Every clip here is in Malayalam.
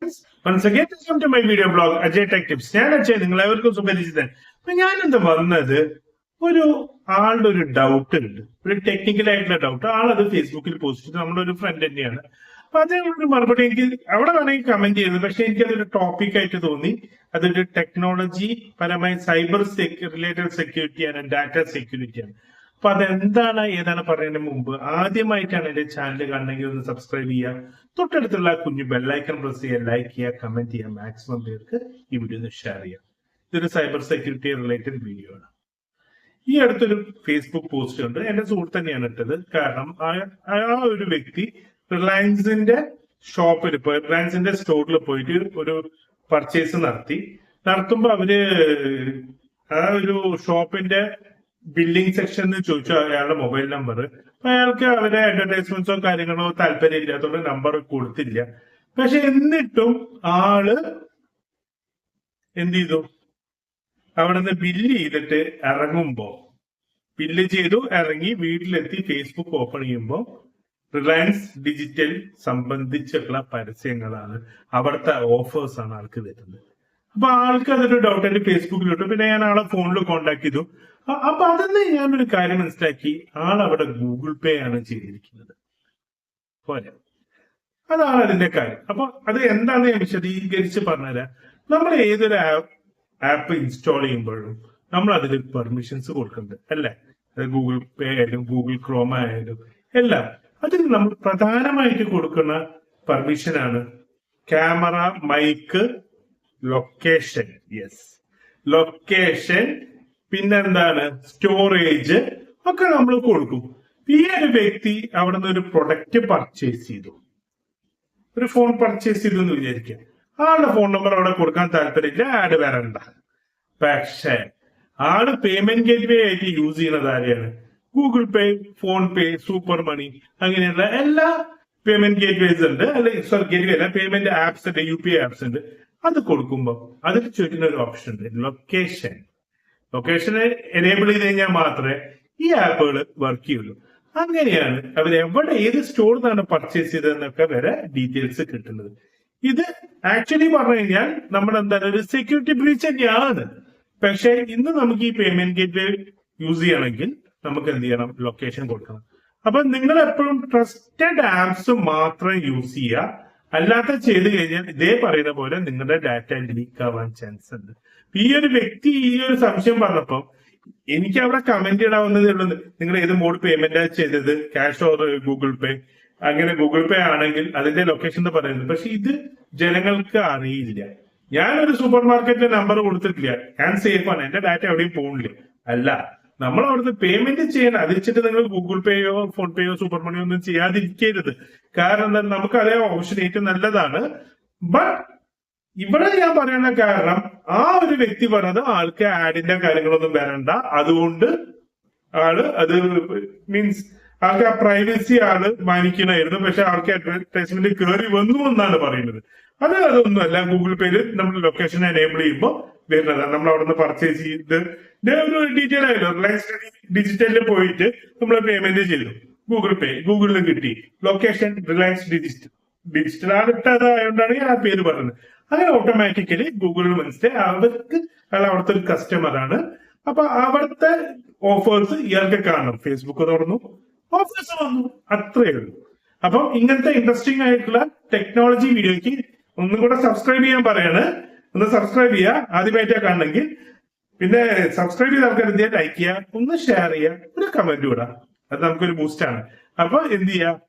Once again, welcome to my video blog, Ajay Tech Tips. ഞാൻ അജയ്, നിങ്ങൾ എവർക്കും സുപരിചിതൻ. അപ്പൊ ഞാനെന്താ വന്നത്, ഒരു ആളുടെ ഒരു ഡൗട്ട് ഉണ്ട്, ഒരു ടെക്നിക്കൽ ആയിട്ടുള്ള ഡൗട്ട്. ആളത് ഫേസ്ബുക്കിൽ പോസ്റ്റ് ചെയ്ത്, നമ്മുടെ ഒരു ഫ്രണ്ട് തന്നെയാണ്. അപ്പൊ അതിനൊരു മറുപടി എനിക്ക് അവിടെ വേണമെങ്കിൽ കമന്റ് ചെയ്തു, പക്ഷെ എനിക്ക് അതൊരു ടോപ്പിക് ആയിട്ട് തോന്നി. അതൊരു ടെക്നോളജി പരമായി സൈബർ റിലേറ്റഡ് സെക്യൂരിറ്റിയാണ്, ഡാറ്റ സെക്യൂരിറ്റിയാണ്. അപ്പൊ അതെന്താണ് ഏതാണ് പറയുന്നതിന് മുമ്പ് ആദ്യമായിട്ടാണ് എന്റെ ചാനൽ കാണണമെങ്കിൽ ഒന്ന് സബ്സ്ക്രൈബ് ചെയ്യുക, തൊട്ടടുത്തുള്ള കുഞ്ഞു ബെല്ലൈക്കൺ പ്രസ് ചെയ്യുക, ലൈക്ക് ചെയ്യുക, കമന്റ് ചെയ്യുക, മാക്സിമം പേർക്ക് ഈ വീഡിയോ ഒന്ന് ഷെയർ ചെയ്യുക. ഇതൊരു സൈബർ സെക്യൂരിറ്റി റിലേറ്റഡ് വീഡിയോ ആണ്. ഈ അടുത്തൊരു ഫേസ്ബുക്ക് പോസ്റ്റ് ഉണ്ട്, എന്റെ സുഹൃത്ത് തന്നെയാണ് ഇട്ടത്. കാരണം ആ ഒരു വ്യക്തി റിലയൻസിന്റെ റിലയൻസിന്റെ സ്റ്റോറിൽ പോയിട്ട് ഒരു പർച്ചേസ് നടത്തുമ്പോ അവര് ആ ഒരു ഷോപ്പിന്റെ ബില്ലിംഗ് സെക്ഷനിൽ ചോദിച്ചു അയാളുടെ മൊബൈൽ നമ്പർ. അയാൾക്ക് അവരെ അഡ്വർടൈസ്മെന്റ്സോ കാര്യങ്ങളോ താല്പര്യം ഇല്ലാത്തതുകൊണ്ട് നമ്പർ കൊടുത്തില്ല. പക്ഷെ എന്നിട്ടും ആള് എന്ത് ചെയ്തു, അവിടെ നിന്ന് ബില്ല് ചെയ്തിട്ട് ബില്ല് ചെയ്തു ഇറങ്ങി വീട്ടിലെത്തി ഫേസ്ബുക്ക് ഓപ്പൺ ചെയ്യുമ്പോൾ റിലയൻസ് ഡിജിറ്റൽ സംബന്ധിച്ചുള്ള പരസ്യങ്ങളാണ്, അവിടുത്തെ ഓഫേഴ്സ് ആണ് ആൾക്ക് വരുന്നത്. അപ്പൊ ആൾക്ക് അതൊരു ഡൗട്ടായിട്ട് ഫേസ്ബുക്കിലിട്ടു. പിന്നെ ഞാൻ ആളെ ഫോണിൽ കോണ്ടാക്ട് ചെയ്തു. അപ്പൊ അതിന് ഞാനൊരു കാര്യം മനസ്സിലാക്കി, ആളവിടെ ഗൂഗിൾ പേ ആണ് ചെയ്തിരിക്കുന്നത്. പോരെ, അതാണ് അതിന്റെ കാര്യം. അപ്പൊ അത് എന്താണെന്ന് ഞാൻ വിശദീകരിച്ച് പറഞ്ഞുതരാം. നമ്മൾ ഏതൊരു ആപ്പ് ഇൻസ്റ്റാൾ ചെയ്യുമ്പോഴും നമ്മൾ അതിൽ പെർമിഷൻസ് കൊടുക്കുന്നുണ്ട്, അല്ലെ? ഗൂഗിൾ പേ ആയാലും ഗൂഗിൾ ക്രോം ആയാലും എല്ലാം. അതിൽ നമ്മൾ പ്രധാനമായിട്ട് കൊടുക്കുന്ന പെർമിഷനാണ് camera, mic, location. Yes, location. പിന്നെന്താണ്, സ്റ്റോറേജ് ഒക്കെ നമ്മൾ കൊടുക്കും. ഈ ഒരു വ്യക്തി അവിടെ നിന്ന് ഒരു പ്രൊഡക്റ്റ് പർച്ചേസ് ചെയ്തു, ഒരു ഫോൺ പർച്ചേസ് ചെയ്തു എന്ന് വിചാരിക്കുക. ആളുടെ ഫോൺ നമ്പർ അവിടെ കൊടുക്കാൻ താല്പര്യമില്ല, ആഡ് വരണ്ട. പക്ഷേ ആള് പേയ്മെന്റ് ഗേറ്റ്വേ ആയിട്ട് യൂസ് ചെയ്യുന്നത് ആരെയാണ്? ഗൂഗിൾ പേ, ഫോൺ പേ, സൂപ്പർ മണി, അങ്ങനെയുള്ള എല്ലാ പേയ്മെന്റ് ഗേറ്റ്വേസ് ഉണ്ട്, അല്ലെങ്കിൽ ഗേറ്റ്വേ അല്ല, പേയ്മെന്റ് ആപ്സ് ഉണ്ട്, UPI ആപ്സ് ഉണ്ട്. അത് കൊടുക്കുമ്പോൾ അതിൽ ചോദിക്കുന്ന ഒരു ഓപ്ഷൻ ഉണ്ട്, ലൊക്കേഷൻ. ലൊക്കേഷനെ എനേബിൾ ചെയ്ത് കഴിഞ്ഞാൽ മാത്രമേ ഈ ആപ്പുകൾ വർക്ക് ചെയ്യുള്ളൂ. അങ്ങനെയാണ് അവർ എവിടെ ഏത് സ്റ്റോറിൽ നിന്നാണ് പർച്ചേസ് ചെയ്തതെന്നൊക്കെ വരെ ഡീറ്റെയിൽസ് കിട്ടുന്നത്. ഇത് ആക്ച്വലി പറഞ്ഞു കഴിഞ്ഞാൽ നമ്മുടെ എന്താണ് ഒരു സെക്യൂരിറ്റി ബ്രീച്ച് തന്നെയാണ്. പക്ഷെ ഇന്ന് നമുക്ക് ഈ പേയ്മെന്റ് ഗേറ്റ്വേ യൂസ് ചെയ്യണമെങ്കിൽ നമുക്ക് എന്ത് ചെയ്യണം, ലൊക്കേഷൻ കൊടുക്കണം. അപ്പൊ നിങ്ങൾ എപ്പോഴും ട്രസ്റ്റഡ് ആപ്സ് മാത്രം യൂസ് ചെയ്യുക. അല്ലാത്ത ചെയ്ത് കഴിഞ്ഞാൽ ഇതേ പറയുന്ന പോലെ നിങ്ങളുടെ ഡാറ്റ ലീക്ക് ആവാൻ ചാൻസ് ഉണ്ട്. ഈ ഒരു വ്യക്തി ഈ ഒരു സംശയം പറഞ്ഞപ്പോ എനിക്ക് അവിടെ കമന്റ് ഇടാവുന്നതേ ഉള്ളൂ, നിങ്ങൾ ഏത് മോഡ് പേയ്മെന്റ് ചെയ്തത്, ക്യാഷ് ഓർ ഗൂഗിൾ പേ. അങ്ങനെ ഗൂഗിൾ പേ ആണെങ്കിൽ അതിന്റെ ലൊക്കേഷൻ എന്ന് പറയുന്നത്. പക്ഷെ ഇത് ജനങ്ങൾക്ക് അറിയില്ല. ഞാനൊരു സൂപ്പർ മാർക്കറ്റിന്റെ നമ്പർ കൊടുത്തിട്ടില്ല, ഞാൻ സേഫ് ആണ്, എന്റെ ഡാറ്റ എവിടെയും പോകുന്നില്ല. അല്ല, നമ്മൾ അവിടുന്ന് പേയ്മെന്റ് ചെയ്യണം. അത് വെച്ചിട്ട് നിങ്ങൾ ഗൂഗിൾ പേയോ ഫോൺ പേയോ സൂപ്പർ മണിയോ ഒന്നും ചെയ്യാതിരിക്കരുത്. കാരണം എന്താ, നമുക്ക് അതേ ഓപ്ഷൻ ഏറ്റവും നല്ലതാണ്. ബട്ട് ഇവിടെ ഞാൻ പറയുന്ന കാരണം, ആ ഒരു വ്യക്തി പറഞ്ഞത് ആൾക്ക് ആഡിന്റെ കാര്യങ്ങളൊന്നും വരണ്ട, അതുകൊണ്ട് ആള് അത് മീൻസ് ആൾക്ക് ആ പ്രൈവസി ആള് മാനിക്കണമായിരുന്നു. പക്ഷെ ആൾക്ക് അഡ്വർടൈസ്മെന്റ് കയറി വന്നു എന്നാണ് പറയുന്നത്. അതൊന്നുമല്ല, ഗൂഗിൾ പേയിൽ നമ്മൾ ലൊക്കേഷൻ എനേബിൾ ചെയ്യുമ്പോൾ വരുന്നതാണ്. നമ്മൾ അവിടെ നിന്ന് പർച്ചേസ് ചെയ്ത് ഒരു ഡീറ്റെയിൽ ആയല്ലോ, റിലയൻസ് ഡിജിറ്റലിൽ പോയിട്ട് നമ്മൾ പേയ്മെന്റ് ചെയ്തു, ഗൂഗിളിൽ കിട്ടി, ലൊക്കേഷൻ റിലയൻസ് ഡിജിറ്റൽ ആയിട്ടായതുകൊണ്ടാണ് ഞാൻ ആ പേര് പറഞ്ഞത്. അങ്ങനെ ഓട്ടോമാറ്റിക്കലി ഗൂഗിളിൽ മനസ്സിലായി അവർക്ക് അവിടുത്തെ ഒരു കസ്റ്റമർ ആണ്. അപ്പൊ അവിടുത്തെ ഓഫേഴ്സ് ഇയാൾക്ക് കാണണം. ഫേസ്ബുക്ക് തുറന്നു, ഓഫേഴ്സ് വന്നു, അത്രയേ ഉള്ളൂ. അപ്പം ഇങ്ങനത്തെ ഇൻട്രസ്റ്റിംഗ് ആയിട്ടുള്ള ടെക്നോളജി വീഡിയോയ്ക്ക് ഒന്നും കൂടെ സബ്സ്ക്രൈബ് ചെയ്യാൻ പറയാണ്. ഒന്ന് സബ്സ്ക്രൈബ് ചെയ്യുക, ആദ്യമായിട്ടാ കാണണമെങ്കിൽ. പിന്നെ സബ്സ്ക്രൈബ് ചെയ്ത ആൾക്കാർ എന്ത് ചെയ്യുക, ലൈക്ക് ചെയ്യുക, ഒന്ന് ഷെയർ ചെയ്യുക, ഒരു കമന്റ് വിടാം. അത് നമുക്കൊരു ബൂസ്റ്റ് ആണ്. അപ്പൊ എന്ത് ചെയ്യുക,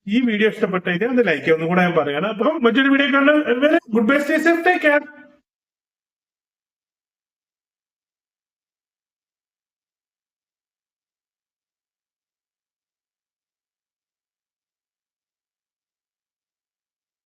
ഈ വീഡിയോ ഇഷ്ടപ്പെട്ടു കഴിഞ്ഞാൽ ഒന്ന് ലൈക്ക് ചെയ്യുക, ഒന്നും കൂടെ ഞാൻ പറയാണ്. അപ്പൊ മറ്റൊരു വീഡിയോ കണ്ട് good bye, stay safe, take care.